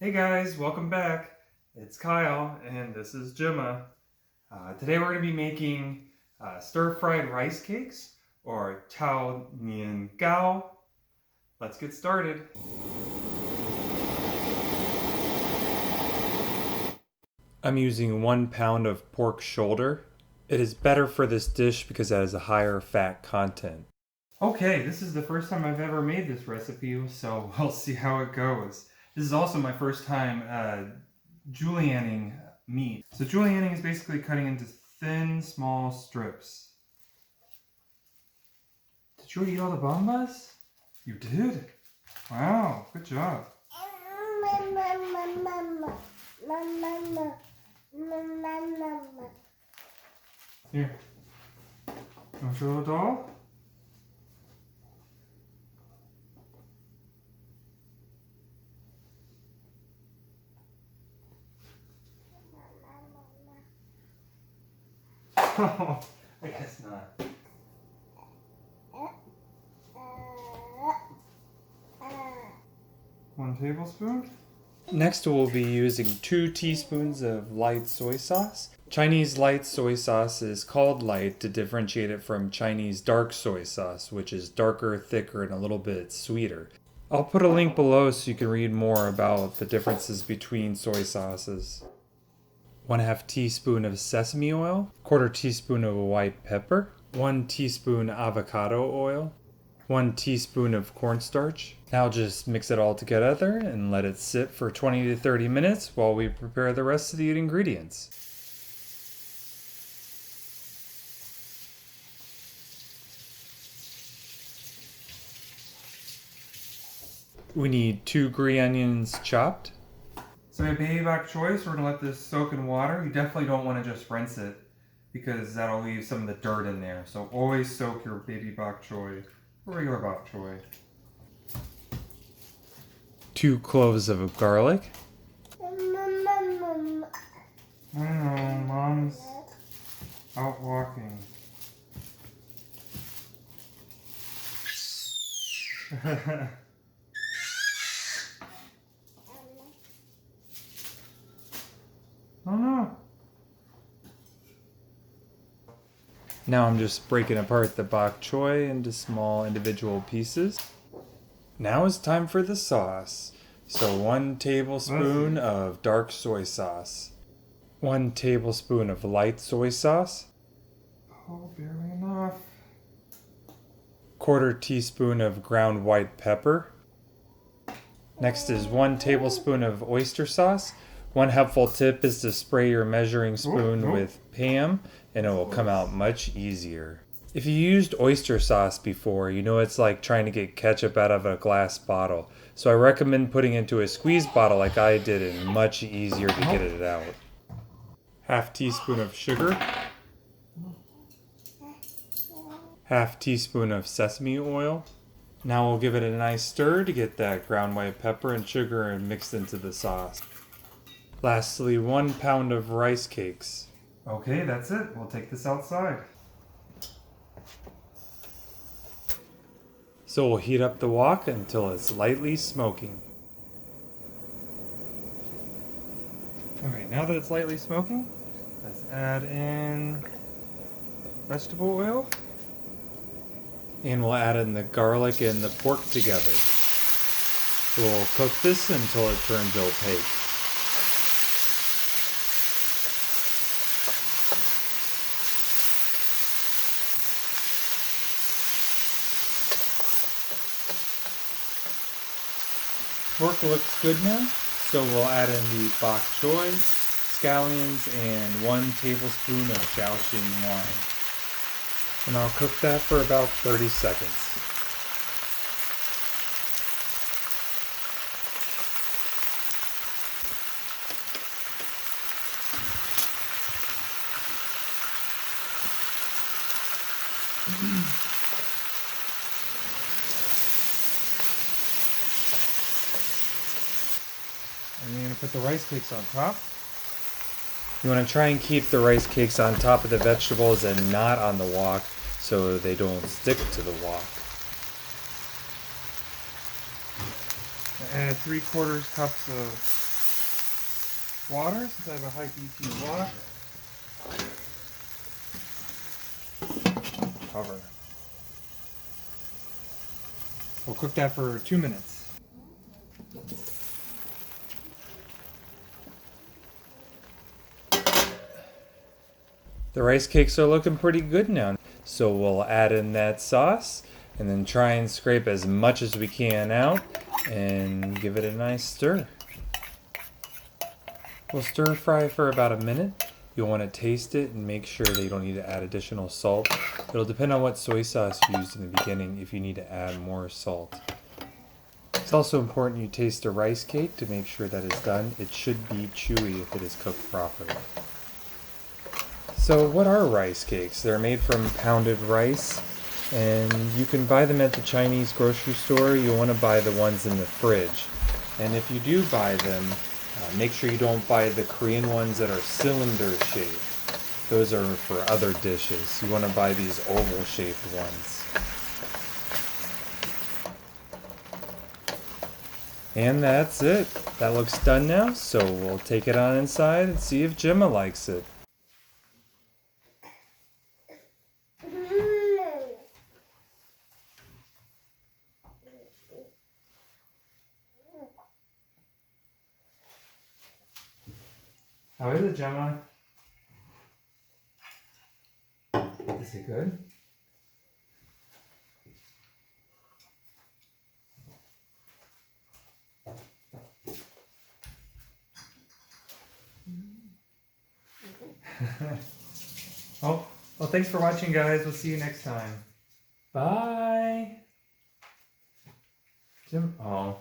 Hey guys, welcome back. It's Kyle and this is Gemma. Today we're going to be making stir-fried rice cakes or chow nian gao. Let's get started. I'm using 1 pound of pork shoulder. It is better for this dish because it has a higher fat content. Okay, this is the first time I've ever made this recipe, so we'll see how it goes. This is also my first time julienning meat. So julienning is basically cutting into thin, small strips. Did you eat all the bombas? You did? Wow, good job. Here. Want your little doll? Oh, I guess not. 1 tablespoon. Next we'll be using 2 teaspoons of light soy sauce. Chinese light soy sauce is called light to differentiate it from Chinese dark soy sauce, which is darker, thicker, and a little bit sweeter. I'll put a link below so you can read more about the differences between soy sauces. 1/2 teaspoon of sesame oil, 1/4 teaspoon of white pepper, 1 teaspoon avocado oil, 1 teaspoon of cornstarch. Now just mix it all together and let it sit for 20 to 30 minutes while we prepare the rest of the ingredients. We need 2 green onions chopped. So we have baby bok choy, so we're going to let this soak in water. You definitely don't want to just rinse it because that'll leave some of the dirt in there. So always soak your baby bok choy, or regular bok choy. 2 cloves of garlic. I know, Mom's out walking. Oh no. Now I'm just breaking apart the bok choy into small individual pieces. Now it's time for the sauce. So 1 tablespoon of dark soy sauce. 1 tablespoon of light soy sauce. Oh, barely enough. 1/4 teaspoon of ground white pepper. Next is 1 tablespoon of oyster sauce. One helpful tip is to spray your measuring spoon with Pam and it will come out much easier. If you used oyster sauce before, you know it's like trying to get ketchup out of a glass bottle. So I recommend putting it into a squeeze bottle like I did and much easier to get it out. 1/2 teaspoon of sugar. 1/2 teaspoon of sesame oil. Now we'll give it a nice stir to get that ground white pepper and sugar mixed into the sauce. Lastly, 1 pound of rice cakes. Okay, that's it. We'll take this outside. So we'll heat up the wok until it's lightly smoking. Alright, now that it's lightly smoking, let's add in vegetable oil. And we'll add in the garlic and the pork together. We'll cook this until it turns opaque. Pork looks good now, so we'll add in the bok choy, scallions, and 1 tablespoon of Shaoxing wine. And I'll cook that for about 30 seconds. And you're going to put the rice cakes on top. You want to try and keep the rice cakes on top of the vegetables and not on the wok so they don't stick to the wok. Add 3/4 cups of water since I have a high BP wok. Cover. We'll cook that for 2 minutes. The rice cakes are looking pretty good now. So we'll add in that sauce and then try and scrape as much as we can out and give it a nice stir. We'll stir fry for about a minute. You'll want to taste it and make sure that you don't need to add additional salt. It'll depend on what soy sauce you used in the beginning if you need to add more salt. It's also important you taste the rice cake to make sure that it's done. It should be chewy if it is cooked properly. So what are rice cakes? They're made from pounded rice, and you can buy them at the Chinese grocery store. You'll want to buy the ones in the fridge. And if you do buy them, make sure you don't buy the Korean ones that are cylinder shaped. Those are for other dishes. You want to buy these oval shaped ones. And that's it. That looks done now, so we'll take it on inside and see if Gemma likes it. How is it, Gemma? Is it good? Well, thanks for watching, guys. We'll see you next time. Bye. Jim. Oh.